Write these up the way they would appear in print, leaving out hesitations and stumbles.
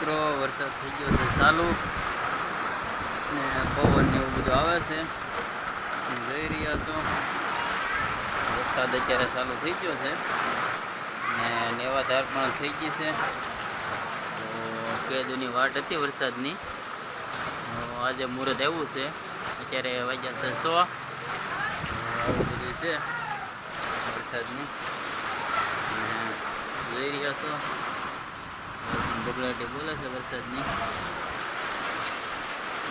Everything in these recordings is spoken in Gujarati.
મિત્રો વરસાદ થઈ ગયો છે ચાલુ ને પવન ને એવું બધું આવે છે. જોઈ રહ્યા છો વરસાદ અત્યારે ચાલુ થઈ ગયો છે ને નેવાધાર પણ થઈ ગઈ છે. તો બે દુની વાટ હતી વરસાદની. આજે મુહૂર્ત આવ્યું છે. અત્યારે વાગ્યા છે 100. આવું બધું છે વરસાદનું. જોઈ રહ્યા છો બગડાટી બોલે છે વરસાદની.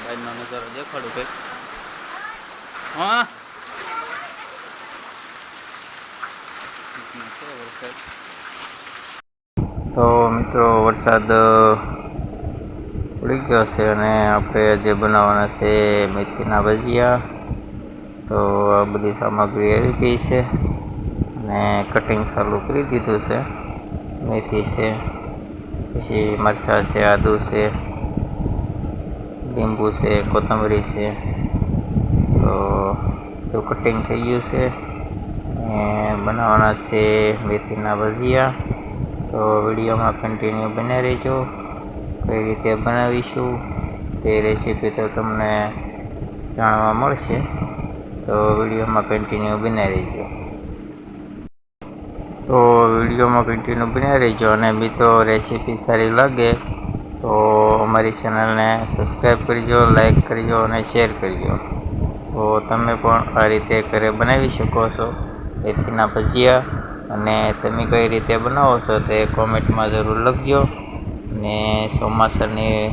બહારનો નજારો દેખાડું કંઈક. હા વરસાદ. તો મિત્રો વરસાદ પડી ગયો છે અને આપણે જે બનાવવાના છે મેથીના ભજીયા. તો આ બધી સામગ્રી આવી ગઈ છે અને કટિંગ ચાલુ કરી દીધું છે. મેથી છે, પછી મરચાં છે, આદુ છે, લીંબુ છે, કોથમરી છે. તો કટિંગ થઈ ગયું છે અને બનાવવાના છે મેથીના ભજીયા. તો વિડીયોમાં કન્ટિન્યુ બને રહેજો. કઈ રીતે બનાવીશું તે રેસીપી તો તમને જાણવા મળશે. તો વિડીયોમાં કન્ટિન્યુ બને રહેજો. તો વિડીયોમાં કન્ટિન્યુ બન્યા રહેજો. અને મિત્રો રેસીપી સારી લાગે તો અમારી ચેનલને સબસ્ક્રાઈબ કરજો, લાઈક કરજો અને શેર કરજો. તો તમે પણ આ રીતે ઘરે બનાવી શકો છો મેથીના ભજીયા. અને તમે કઈ રીતે બનાવો છો તે કોમેન્ટમાં જરૂર લખજો. અને ચોમાસાની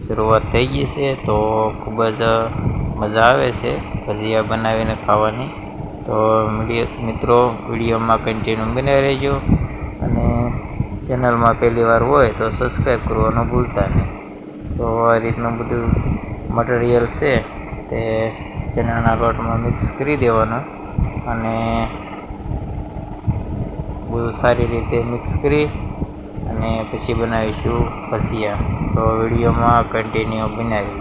શરૂઆત થઈ ગઈ છે તો ખૂબ જ મજા આવે છે ભજીયા બનાવીને ખાવાની. તો મિત્રો વિડીયોમાં કન્ટિન્યુ બને રહેજો. અને ચેનલમાં પહેલી વાર હોય તો સબસ્ક્રાઈબ કરવાનું ભૂલતા નહીં. તો આ રીતનું બધું મટીરિયલ છે તે ચણાના લોટમાં મિક્સ કરી દેવાનું અને બધું સારી રીતે મિક્સ કરી અને પછી બનાવીશું ભજીયા. તો વિડીયોમાં કન્ટિન્યુ બનાવી દો.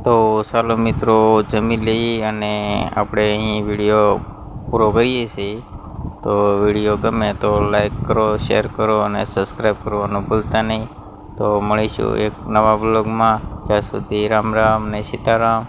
તો ચાલો મિત્રો જમી લઈએ અને આપણે અહીં વિડીયો પૂરો કરીએ છીએ. તો વિડીયો ગમે તો લાઈક કરો, શેર કરો અને સબસ્ક્રાઈબ કરવાનું ભૂલતા નહીં. તો મળીશું એક નવા બ્લોગમાં. ત્યાં સુધી રામ રામ ને સીતારામ.